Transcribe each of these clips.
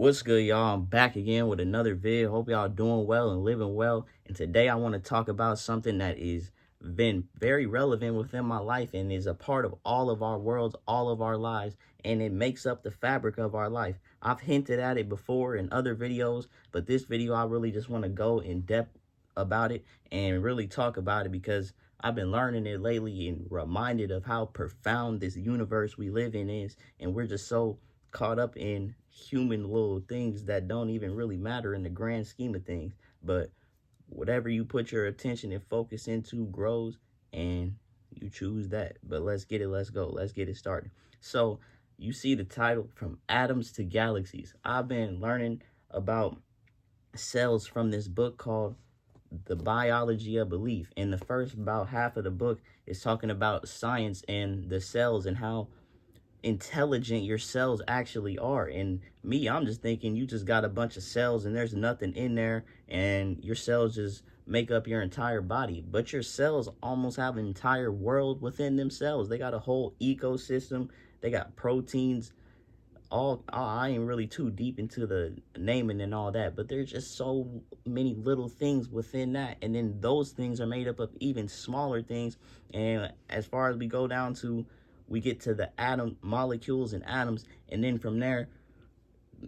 What's good, y'all? I'm back again with another vid. Hope y'all doing well and living well. And today I want to talk about something that is been very relevant within my life and is a part of all of our worlds, all of our lives, and it makes up the fabric of our life. I've hinted at it before in other videos, but this video I really just want to go in depth about it and really talk about it because I've been learning it lately and reminded of how profound this universe we live in is, and we're just so caught up in human little things that don't even really matter in the grand scheme of things. But whatever you put your attention and focus into grows, and you choose that. But let's get it. Let's go. Let's get it started. So you see the title, From Atoms to Galaxies. I've been learning about cells from this book called The Biology of Belief. And the first about half of the book is talking about science and the cells and how intelligent your cells actually are. And me, I'm just thinking you just got a bunch of cells and there's nothing in there, and your cells just make up your entire body. But your cells almost have an entire world within themselves. They got a whole ecosystem. They got proteins. I ain't really too deep into the naming and all that, but there's just so many little things within that, and then those things are made up of even smaller things. And as far as we go down to, we get to the atom, molecules and atoms, and then from there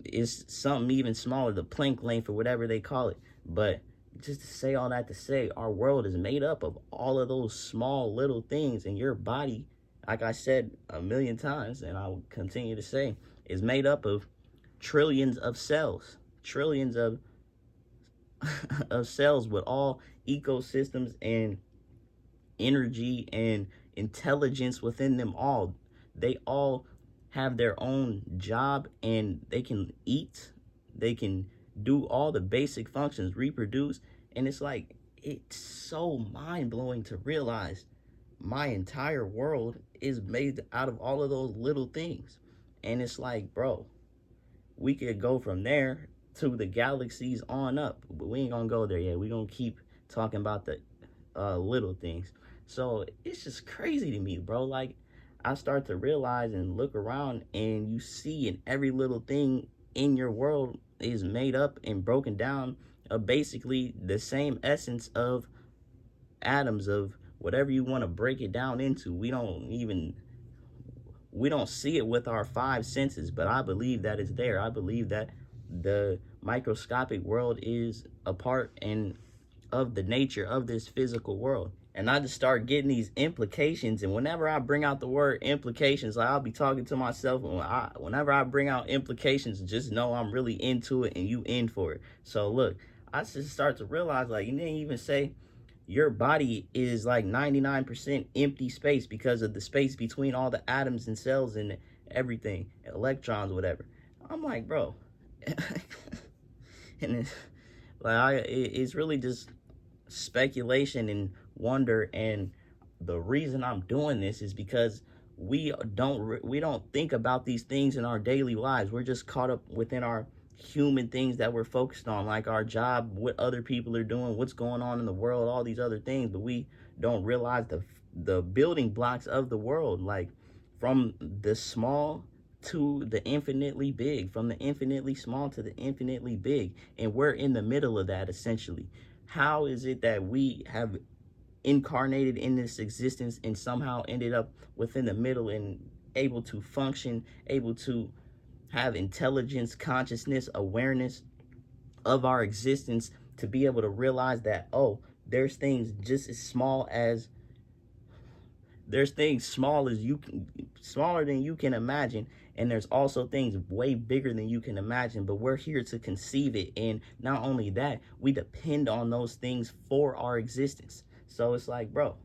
is something even smaller, the Planck length or whatever they call it. But just to say all that to say, our world is made up of all of those small little things, and your body, like I said a million times and I will continue to say, is made up of trillions of cells, trillions of of cells with all ecosystems and energy and intelligence within them all. They all have their own job, and they can eat, they can do all the basic functions, reproduce. And it's like, it's so mind-blowing to realize my entire world is made out of all of those little things. And it's like, bro, we could go from there to the galaxies on up, but we ain't gonna go there yet. We gonna keep talking about the little things. So it's just crazy to me, bro. Like, I start to realize and look around, and you see in every little thing in your world is made up and broken down of basically the same essence of atoms, of whatever you want to break it down into. We don't see it with our five senses, but I believe that it's there. I believe that the microscopic world is a part and of the nature of this physical world. And I just start getting these implications, and whenever I bring out the word implications, like, I'll be talking to myself, and whenever I bring out implications, just know I'm really into it and you in for it. So look, I just start to realize, like, you didn't even say your body is like 99% empty space because of the space between all the atoms and cells and everything, electrons, whatever. I'm like, bro. And it's like, it's really just speculation and wonder. And the reason I'm doing this is because we don't think about these things in our daily lives. We're just caught up within our human things that we're focused on, like our job, what other people are doing, what's going on in the world, all these other things. But we don't realize the building blocks of the world, like from the small to the infinitely big, from the infinitely small to the infinitely big, and we're in the middle of that essentially. How is it that we have incarnated in this existence and somehow ended up within the middle and able to function, able to have intelligence, consciousness, awareness of our existence, to be able to realize that, oh, there's things just as small as smaller than you can imagine, and there's also things way bigger than you can imagine, but we're here to conceive it. And not only that, we depend on those things for our existence. So it's like, bro,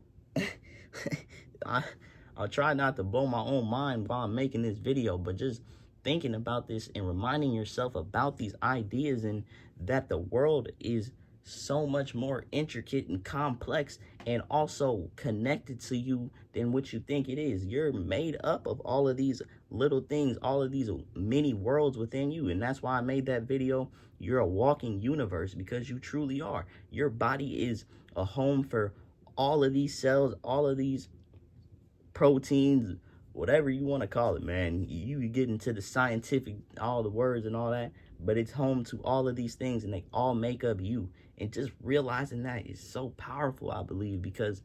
I'll try not to blow my own mind while I'm making this video, but just thinking about this and reminding yourself about these ideas, and that the world is so much more intricate and complex and also connected to you than what you think it is. You're made up of all of these little things, all of these mini worlds within you. And that's why I made that video, You're a Walking Universe, because you truly are. Your body is a home for all of these cells, all of these proteins, whatever you want to call it, man. You get into the scientific, all the words and all that, but it's home to all of these things and they all make up you. And just realizing that is so powerful, I believe, because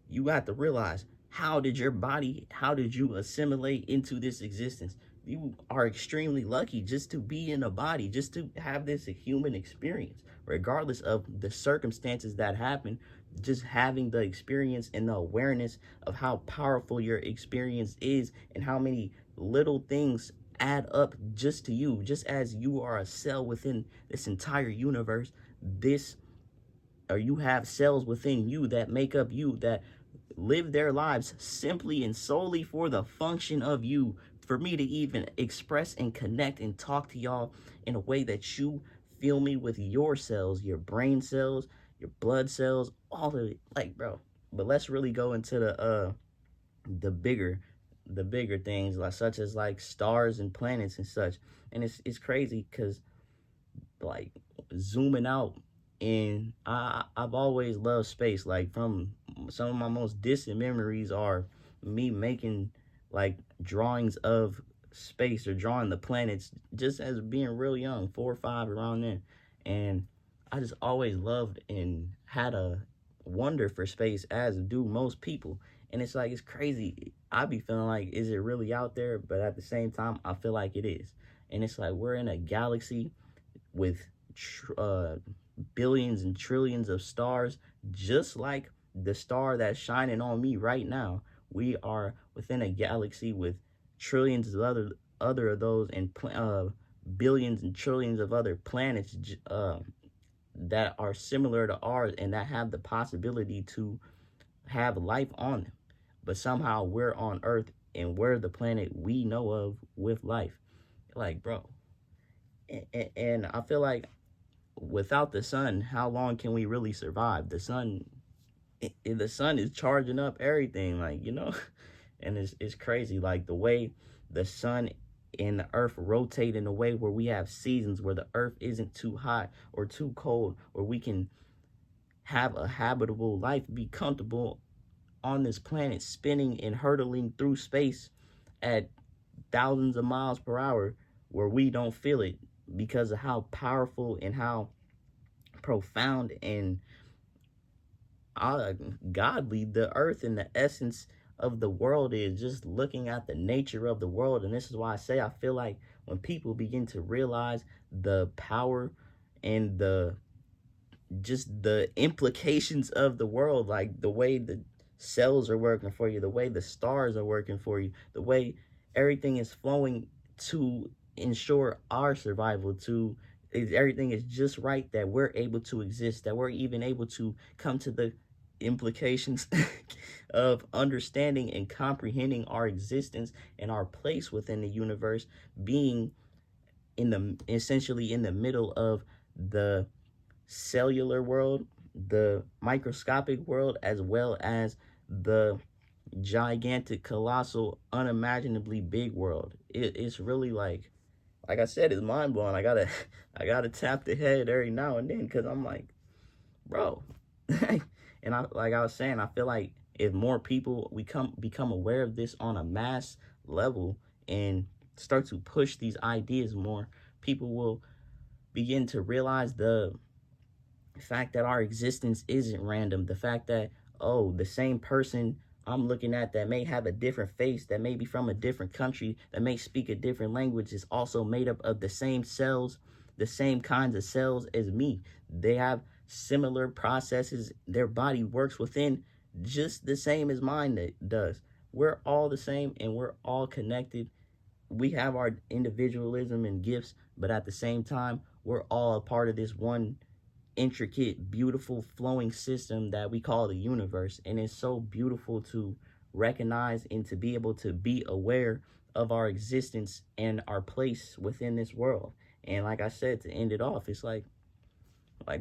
you have to realize, how did you assimilate into this existence? You are extremely lucky just to be in a body, just to have this human experience, regardless of the circumstances that happen. Just having the experience and the awareness of how powerful your experience is and how many little things add up just to you, just as you are a cell within this entire universe. This, or you have cells within you that make up you, that live their lives simply and solely for the function of you, for me to even express and connect and talk to y'all in a way that you feel me with your cells, your brain cells, your blood cells, all of it. Like, bro. But let's really go into the bigger things, like such as like stars and planets and such. And it's crazy because, like, zooming out, and I've always loved space. Like, from some of my most distant memories are me making like drawings of space or drawing the planets just as being real young, 4 or 5, around then. And I just always loved and had a wonder for space, as do most people. And it's like, it's crazy. I be feeling like, is it really out there? But at the same time, I feel like it is. And it's like, we're in a galaxy with billions and trillions of stars, just like the star that's shining on me right now. We are within a galaxy with trillions of other of those, and billions and trillions of other planets that are similar to ours and that have the possibility to have life on them. But somehow we're on Earth and we're the planet we know of with life. Like, bro. And I feel like without the sun, how long can we really survive? The sun is charging up everything, like, and it's crazy, like the way the sun and the earth rotate in a way where we have seasons where the earth isn't too hot or too cold, where we can have a habitable life, be comfortable on this planet, spinning and hurtling through space at thousands of miles per hour, where we don't feel it because of how powerful and how profound and godly the earth and the essence of the world is. Just looking at the nature of the world. And this is why I say, I feel like when people begin to realize the power and the implications of the world, like the way the cells are working for you, the way the stars are working for you, the way everything is flowing to ensure our survival, to everything is just right, that we're able to exist, that we're even able to come to the implications of understanding and comprehending our existence and our place within the universe, being essentially in the middle of the cellular world, the microscopic world, as well as the gigantic, colossal, unimaginably big world. It's really like I said, it's mind blowing. I gotta tap the head every now and then, because I'm like, bro. And like I was saying, I feel like if more people become aware of this on a mass level and start to push these ideas more, people will begin to realize the fact that our existence isn't random. The fact that, oh, the same person I'm looking at that may have a different face, that may be from a different country, that may speak a different language, is also made up of the same cells, the same kinds of cells as me. They have similar processes. Their body works within just the same as mine does. We're all the same and we're all connected. We have our individualism and gifts, but at the same time, we're all a part of this one intricate, beautiful, flowing system that we call the universe. And it's so beautiful to recognize and to be able to be aware of our existence and our place within this world. And like I said, to end it off, it's like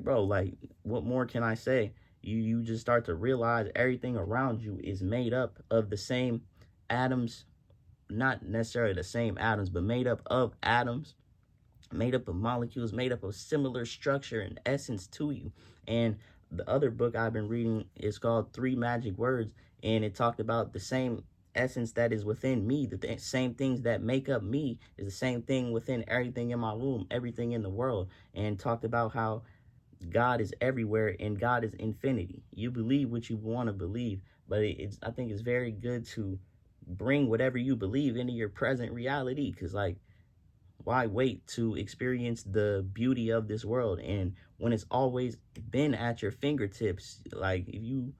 bro, like, what more can I say? You just start to realize everything around you is made up of the same atoms, not necessarily the same atoms, but made up of atoms, made up of molecules, made up of similar structure and essence to you. And the other book I've been reading is called 3 Magic Words, and it talked about the same essence that is within me, the same things that make up me is the same thing within everything in my room, everything in the world. And talked about how God is everywhere and God is infinity. You believe what you want to believe, but it's I think it's very good to bring whatever you believe into your present reality, because like, why wait to experience the beauty of this world and when it's always been at your fingertips? Like, if you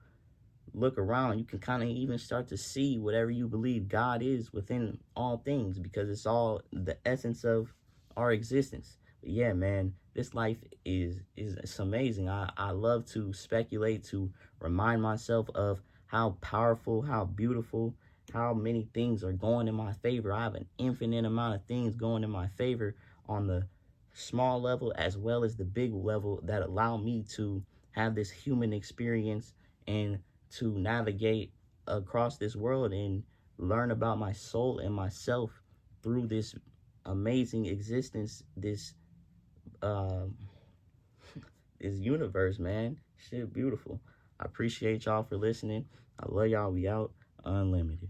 look around, you can kind of even start to see whatever you believe God is within all things, because it's all the essence of our existence. But yeah, man, this life is it's amazing. I love to speculate, to remind myself of how powerful, how beautiful, how many things are going in my favor. I have an infinite amount of things going in my favor on the small level as well as the big level that allow me to have this human experience and to navigate across this world and learn about my soul and myself through this amazing existence, um this universe, man. Shit, beautiful. I appreciate y'all for listening. I love y'all. We out. Unlimited.